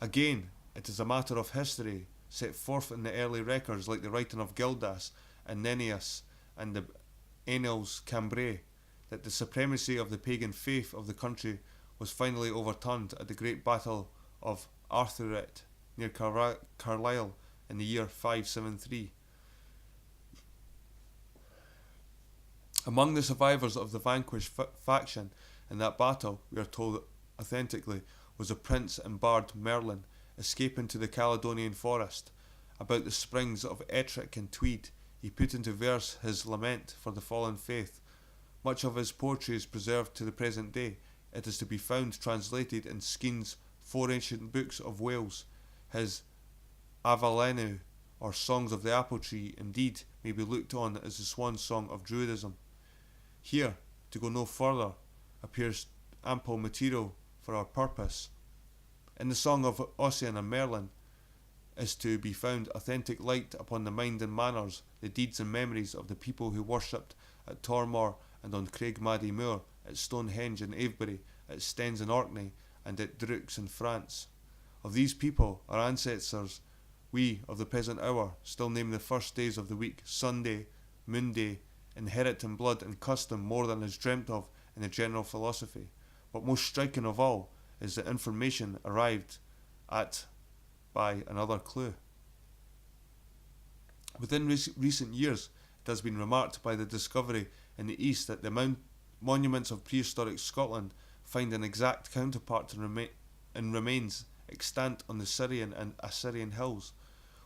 Again, it is a matter of history set forth in the early records like the writing of Gildas and Nennius and the Annals Cambrai that the supremacy of the pagan faith of the country was finally overturned at the great battle of Arthuret near Carlisle in the year 573. Among the survivors of the vanquished faction in that battle, we are told authentically, was a prince and bard Merlin, escaping to the Caledonian forest. About the springs of Ettrick and Tweed, he put into verse his lament for the fallen faith. Much of his poetry is preserved to the present day. It is to be found translated in Skene's 4 Ancient Books of Wales. His Avalenu, or Songs of the Apple Tree, indeed may be looked on as the swan song of Druidism. Here, to go no further, appears ample material for our purpose. In the Song of Ossian and Merlin is to be found authentic light upon the mind and manners, the deeds and memories of the people who worshipped at Tormore and on Craigmadie Moor, at Stonehenge in Avebury, at Staines in Orkney, and at Dreux in France. Of these people, our ancestors, we of the present hour still name the first days of the week Sunday, Moonday, inherit in blood and custom more than is dreamt of in the general philosophy. But most striking of all is the information arrived at by another clue. Within recent years, it has been remarked by the discovery in the East that the monuments of prehistoric Scotland find an exact counterpart in remains extant on the Syrian and Assyrian hills.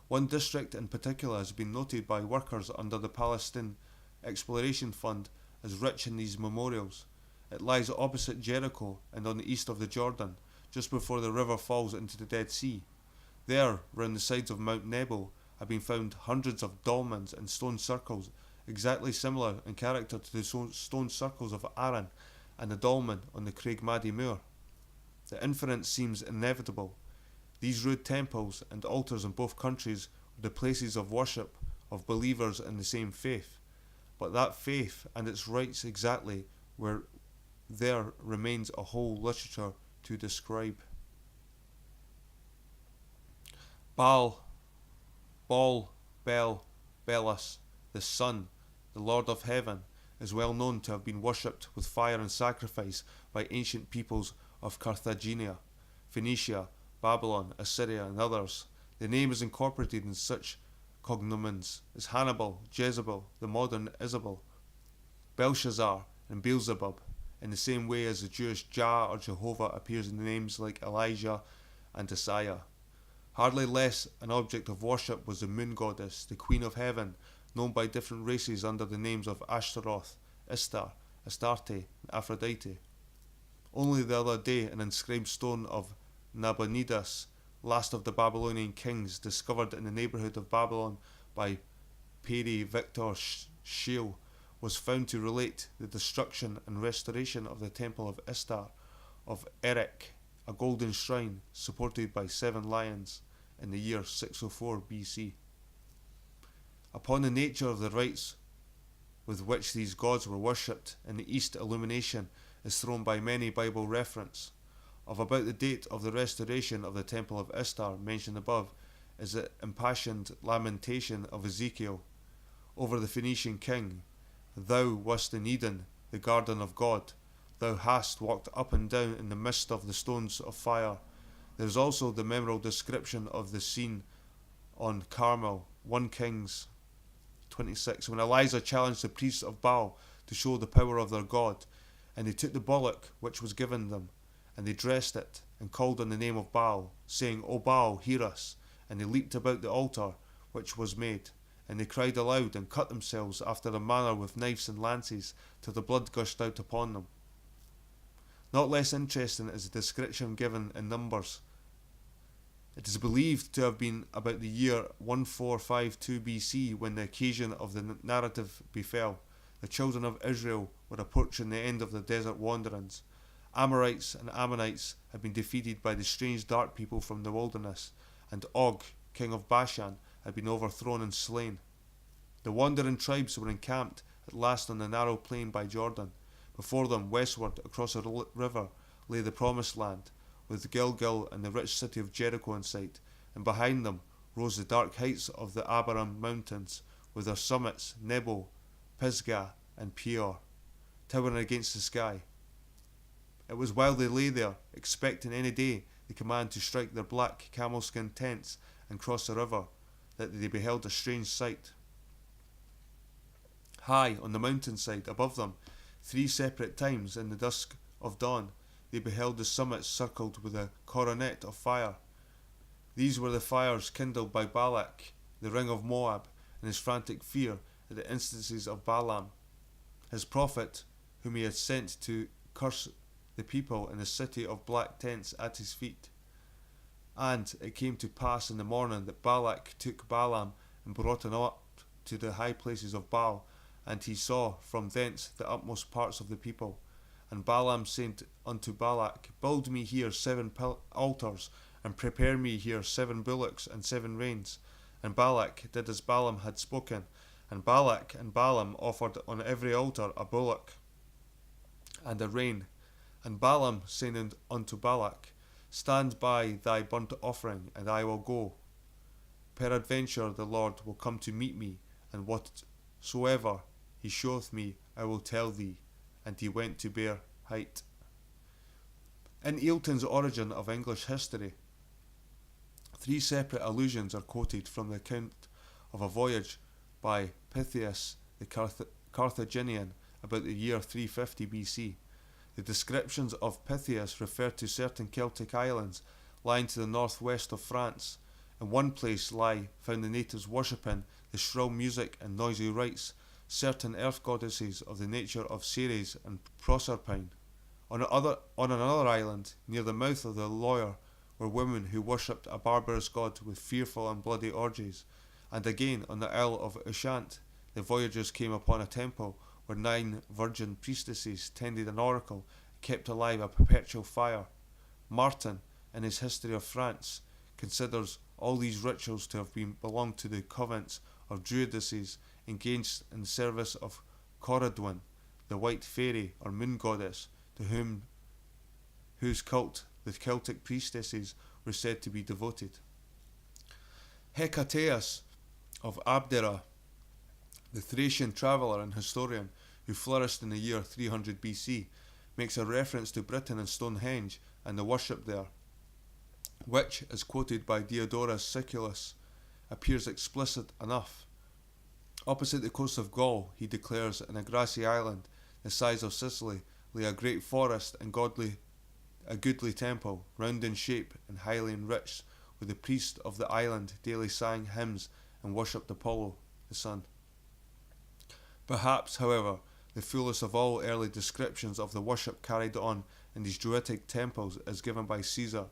One district in particular has been noted by workers under the Palestine Exploration Fund as rich in these memorials. It lies opposite Jericho and on the east of the Jordan, just before the river falls into the Dead Sea. There, round the sides of Mount Nebo, have been found hundreds of dolmens and stone circles, exactly similar in character to the stone circles of Arran and the dolmen on the Craigmadie Moor. The inference seems inevitable. These rude temples and altars in both countries were the places of worship of believers in the same faith. But that faith and its rites exactly where there remains a whole literature to describe. Baal, Bel, Belus, the sun, the Lord of Heaven, is well known to have been worshipped with fire and sacrifice by ancient peoples of Carthagena, Phoenicia, Babylon, Assyria, and others. The name is incorporated in such cognomens as Hannibal, Jezebel, the modern Isabel, Belshazzar, and Beelzebub, in the same way as the Jewish Jah or Jehovah appears in names like Elijah and Isaiah. Hardly less an object of worship was the moon goddess, the Queen of Heaven, known by different races under the names of Ashtaroth, Istar, Astarte, and Aphrodite. Only the other day an inscribed stone of Nabonidus, last of the Babylonian kings, discovered in the neighbourhood of Babylon by Peri Victor Scheele, was found to relate the destruction and restoration of the temple of Istar of Erech, a golden shrine supported by 7 lions, in the year 604 BC. Upon the nature of the rites with which these gods were worshipped in the East, illumination is thrown by many Bible reference. Of about the date of the restoration of the temple of Istar mentioned above is the impassioned lamentation of Ezekiel over the Phoenician king. Thou wast in Eden, the garden of God. Thou hast walked up and down in the midst of the stones of fire. There is also the memorable description of the scene on Carmel, 1 Kings 26, when Elijah challenged the priests of Baal to show the power of their God, and they took the bullock which was given them, and they dressed it, and called on the name of Baal, saying, O Baal, hear us. And they leaped about the altar which was made, and they cried aloud, and cut themselves after a manner with knives and lances, till the blood gushed out upon them. Not less interesting is the description given in Numbers It is believed to have been about the year 1452 BC when the occasion of the narrative befell. The children of Israel were approaching the end of their desert wanderings. Amorites and Ammonites had been defeated by the strange dark people from the wilderness, and Og, king of Bashan, had been overthrown and slain. The wandering tribes were encamped at last on the narrow plain by Jordan. Before them, westward across a river, lay the promised land, with Gilgal and the rich city of Jericho in sight, and behind them rose the dark heights of the Abiram mountains, with their summits Nebo, Pisgah, and Peor, towering against the sky. It was while they lay there, expecting any day the command to strike their black camel-skin tents and cross the river, that they beheld a strange sight. High on the mountainside above them, 3 separate times in the dusk of dawn, they beheld the summits circled with a coronet of fire. These were the fires kindled by Balak, the ring of Moab, in his frantic fear at the instances of Balaam, his prophet, whom he had sent to curse the people in the city of black tents at his feet. And it came to pass in the morning that Balak took Balaam and brought him up to the high places of Baal, and he saw from thence the utmost parts of the people. And Balaam said unto Balak, Build me here 7 altars, and prepare me here 7 bullocks and 7 reins. And Balak did as Balaam had spoken, and Balak and Balaam offered on every altar a bullock and a rein. And Balaam said unto Balak, Stand by thy burnt offering, and I will go. Peradventure the Lord will come to meet me, and whatsoever he showeth me I will tell thee. And he went to Bear Height. In Eilton's Origin of English History, 3 separate allusions are quoted from the account of a voyage by Pythias the Carthaginian about the year 350 BC. The descriptions of Pythias refer to certain Celtic islands lying to the northwest of France. In one place lie found the natives worshipping the shrill music and noisy rites certain earth goddesses of the nature of Ceres and Proserpine. On another island, near the mouth of the Loire, were women who worshipped a barbarous god with fearful and bloody orgies. And again, on the Isle of Ushant, the voyagers came upon a temple where 9 virgin priestesses tended an oracle and kept alive a perpetual fire. Martin, in his History of France, considers all these rituals to have belonged to the covens of Druids engaged in the service of Corydwen, the white fairy or moon goddess, to whose cult the Celtic priestesses were said to be devoted. Hecataeus of Abdera, the Thracian traveller and historian who flourished in the year 300 BC, makes a reference to Britain and Stonehenge and the worship there, which, as quoted by Diodorus Siculus, appears explicit enough. Opposite the coast of Gaul, he declares, in a grassy island the size of Sicily, lay a great forest and a goodly temple, round in shape and highly enriched, where the priest of the island daily sang hymns and worshipped Apollo, the sun. Perhaps, however, the fullest of all early descriptions of the worship carried on in these Druidic temples is given by Caesar,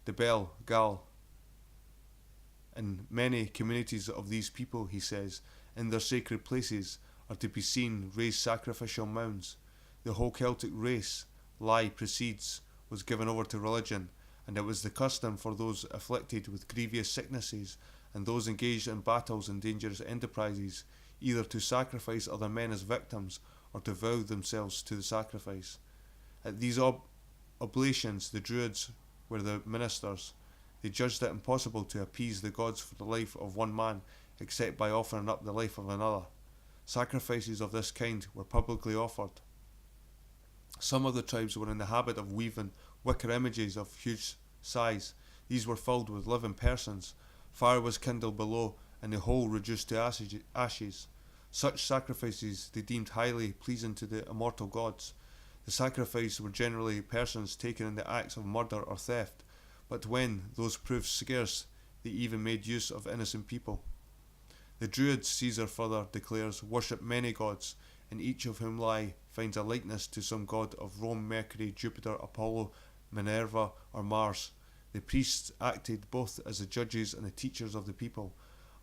the Bel Gal. In many communities of these people, he says, in their sacred places are to be seen raised sacrificial mounds. The whole Celtic race, lie precedes, was given over to religion, and it was the custom for those afflicted with grievous sicknesses and those engaged in battles and dangerous enterprises either to sacrifice other men as victims or to vow themselves to the sacrifice. At these oblations the Druids were the ministers. They judged it impossible to appease the gods for the life of one man except by offering up the life of another. Sacrifices of this kind were publicly offered. Some of the tribes were in the habit of weaving wicker images of huge size. These were filled with living persons. Fire was kindled below, and the whole reduced to ashes. Such sacrifices they deemed highly pleasing to the immortal gods. The sacrifices were generally persons taken in the acts of murder or theft, but when those proved scarce, they even made use of innocent people. The Druids, Caesar further declares, worship many gods, in each of whom finds a likeness to some god of Rome, Mercury, Jupiter, Apollo, Minerva, or Mars. The priests acted both as the judges and the teachers of the people.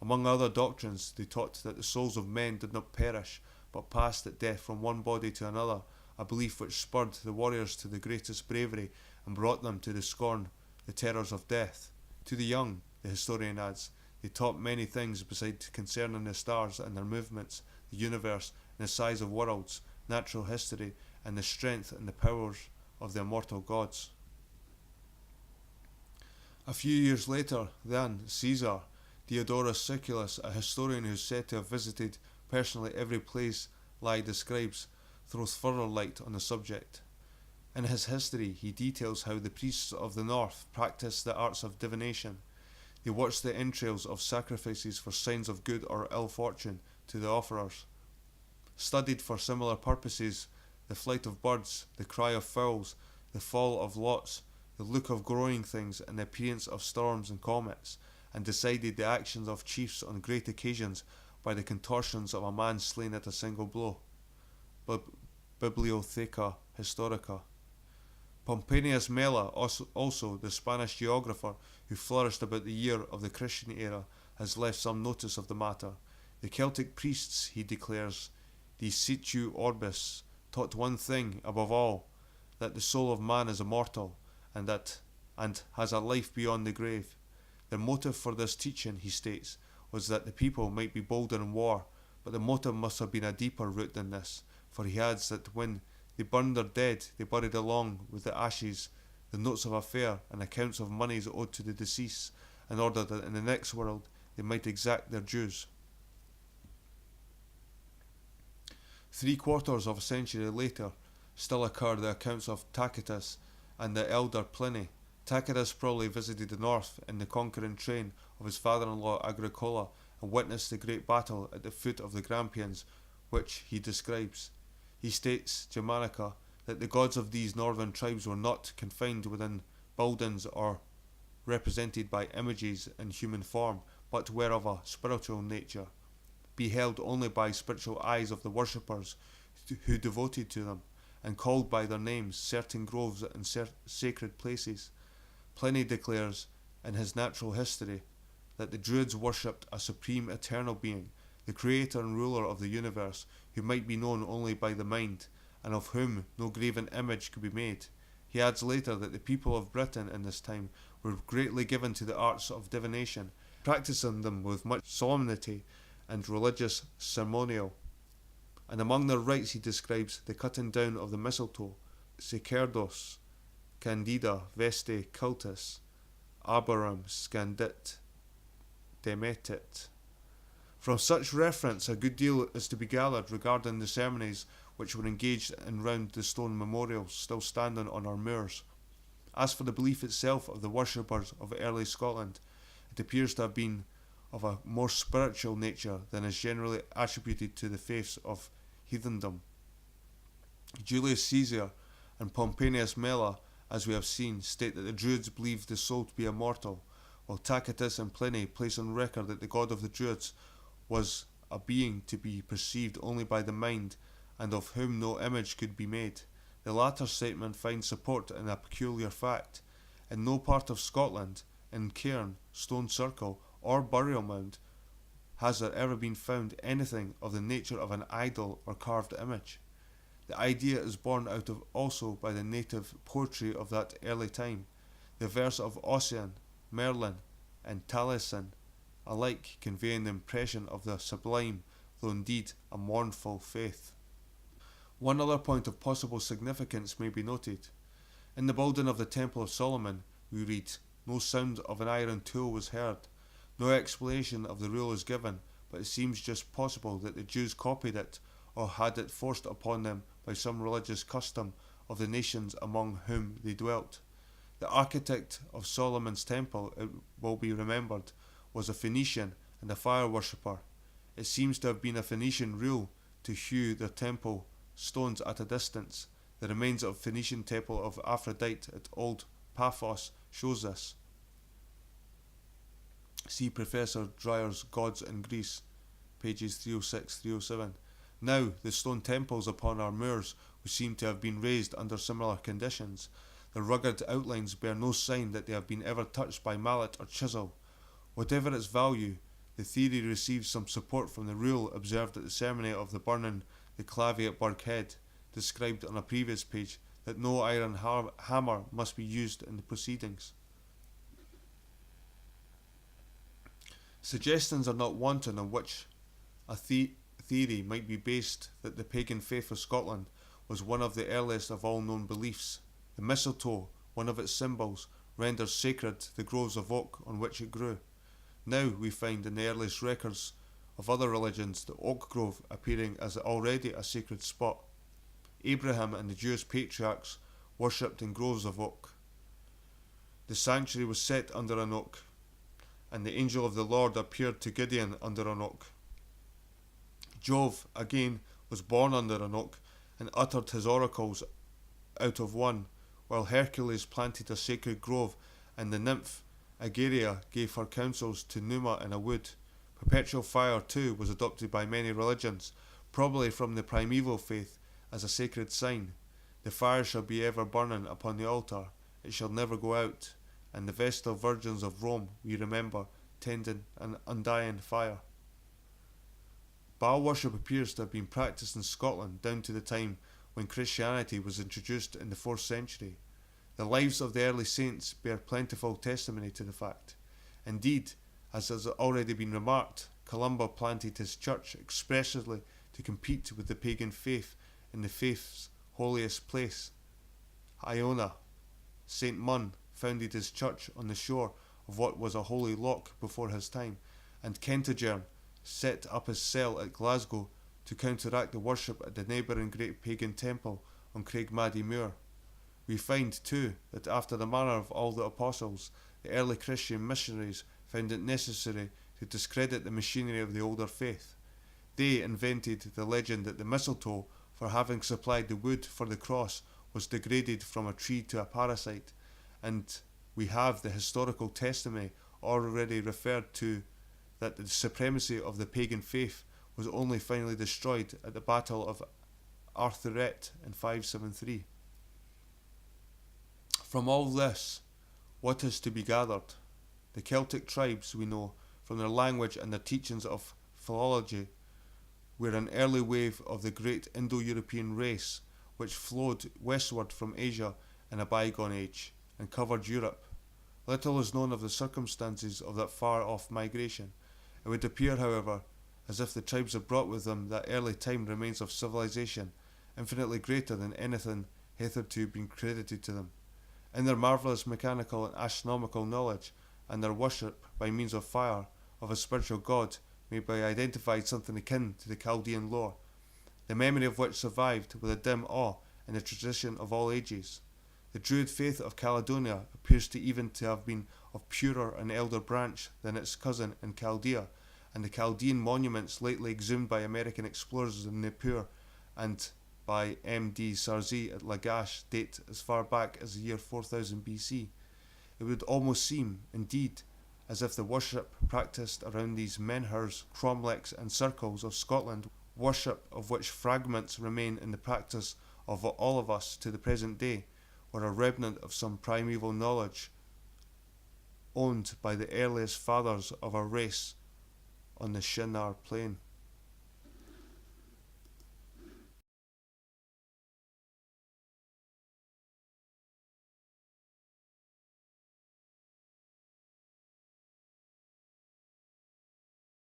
Among other doctrines, they taught that the souls of men did not perish, but passed at death from one body to another, a belief which spurred the warriors to the greatest bravery and brought them to scorn the terrors of death. To the young, the historian adds, they taught many things besides concerning the stars and their movements, the universe and the size of worlds, natural history, and the strength and the powers of the immortal gods. A few years later, then, Caesar, Diodorus Siculus, a historian who is said to have visited personally every place Lie describes, throws further light on the subject. In his history, he details how the priests of the north practiced the arts of divination. They watched the entrails of sacrifices for signs of good or ill fortune to the offerers, studied for similar purposes the flight of birds, the cry of fowls, the fall of lots, the look of growing things, and the appearance of storms and comets, and decided the actions of chiefs on great occasions by the contortions of a man slain at a single blow. Bibliotheca Historica. Pomponius Mela, also the Spanish geographer who flourished about the year of the Christian era, has left some notice of the matter. The Celtic priests, he declares, de situ orbis, taught one thing above all, that the soul of man is immortal, and has a life beyond the grave. Their motive for this teaching, he states, was that the people might be bolder in war, but the motive must have been a deeper root than this, for he adds that when they burned their dead, they buried along with the ashes the notes of affair and accounts of monies owed to the deceased, in order that in the next world they might exact their dues. 3/4 of a century later, still occur the accounts of Tacitus and the elder Pliny. Tacitus probably visited the north in the conquering train of his father-in-law Agricola and witnessed the great battle at the foot of the Grampians, which he describes. He states, Germanica, that the gods of these northern tribes were not confined within buildings or represented by images in human form, but were of a spiritual nature, beheld only by spiritual eyes of the worshippers who devoted to them, and called by their names certain groves and sacred places. Pliny declares in his natural history that the Druids worshipped a supreme eternal being, the creator and ruler of the universe, who might be known only by the mind, and of whom no graven image could be made. He adds later that the people of Britain in this time were greatly given to the arts of divination, practicing them with much solemnity and religious ceremonial. And among their rites he describes the cutting down of the mistletoe, sacerdos, candida, veste cultus, arborum scandit, demetit. From such reference a good deal is to be gathered regarding the ceremonies which were engaged in round the stone memorials still standing on our moors. As for the belief itself of the worshippers of early Scotland, it appears to have been of a more spiritual nature than is generally attributed to the faiths of heathendom. Julius Caesar and Pomponius Mela, as we have seen, state that the Druids believed the soul to be immortal, while Tacitus and Pliny place on record that the god of the Druids was a being to be perceived only by the mind, and of whom no image could be made. The latter statement finds support in a peculiar fact. In no part of Scotland, in cairn, stone circle, or burial mound, has there ever been found anything of the nature of an idol or carved image. The idea is borne out of also by the native poetry of that early time. The verse of Ossian, Merlin, and Taliesin alike conveying the impression of the sublime, though indeed a mournful faith. One other point of possible significance may be noted. In the building of the Temple of Solomon, we read, no sound of an iron tool was heard. No explanation of the rule is given, but it seems just possible that the Jews copied it, or had it forced upon them by some religious custom of the nations among whom they dwelt. The architect of Solomon's temple, it will be remembered, was a Phoenician and a fire worshipper. It seems to have been a Phoenician rule to hew their temple stones at a distance. The remains of Phoenician temple of Aphrodite at Old Paphos shows this. See Professor Dreyer's Gods in Greece, pages 306-307. Now, the stone temples upon our moors would seem to have been raised under similar conditions. Their rugged outlines bear no sign that they have been ever touched by mallet or chisel. Whatever its value, the theory receives some support from the rule observed at the ceremony of the burning the clavey at Burghead, described on a previous page, that no iron hammer must be used in the proceedings. Suggestions are not wanting on which a theory might be based that the pagan faith of Scotland was one of the earliest of all known beliefs. The mistletoe, one of its symbols, renders sacred the groves of oak on which it grew. Now we find in the earliest records of other religions the oak grove appearing as already a sacred spot. Abraham and the Jewish patriarchs worshipped in groves of oak. The sanctuary was set under an oak, and the angel of the Lord appeared to Gideon under an oak. Jove, again, was born under an oak and uttered his oracles out of one, while Hercules planted a sacred grove, and the nymph Egeria gave her counsels to Numa in a wood. Perpetual fire, too, was adopted by many religions, probably from the primeval faith, as a sacred sign. The fire shall be ever burning upon the altar, it shall never go out, and the Vestal Virgins of Rome, we remember, tending an undying fire. Baal worship appears to have been practiced in Scotland down to the time when Christianity was introduced in the 4th century. The lives of the early saints bear plentiful testimony to the fact. Indeed, as has already been remarked, Columba planted his church expressly to compete with the pagan faith in the faith's holiest place, Iona. St. Munn founded his church on the shore of what was a holy loch before his time, and Kentigern set up his cell at Glasgow to counteract the worship at the neighbouring great pagan temple on Craigmadie Moor. We find, too, that after the manner of all the apostles, the early Christian missionaries found it necessary to discredit the machinery of the older faith. They invented the legend that the mistletoe, for having supplied the wood for the cross, was degraded from a tree to a parasite, and we have the historical testimony already referred to that the supremacy of the pagan faith was only finally destroyed at the Battle of Arthuret in 573. From all this, what is to be gathered? The Celtic tribes, we know, from their language and their teachings of philology, were an early wave of the great Indo-European race which flowed westward from Asia in a bygone age and covered Europe. Little is known of the circumstances of that far-off migration. It would appear, however, as if the tribes had brought with them that early time remains of civilization, infinitely greater than anything hitherto been credited to them. In their marvellous mechanical and astronomical knowledge, and their worship, by means of fire, of a spiritual god, may be identified something akin to the Chaldean lore, the memory of which survived with a dim awe in the tradition of all ages. The Druid faith of Caledonia appears to even to have been of purer and elder branch than its cousin in Chaldea, and the Chaldean monuments lately exhumed by American explorers in Nippur and by M.D. Sarzi at Lagash date as far back as the year 4000 BC. It would almost seem, indeed, as if the worship practiced around these menhirs, cromlechs and circles of Scotland, worship of which fragments remain in the practice of all of us to the present day, were a remnant of some primeval knowledge owned by the earliest fathers of our race on the Shinar plain.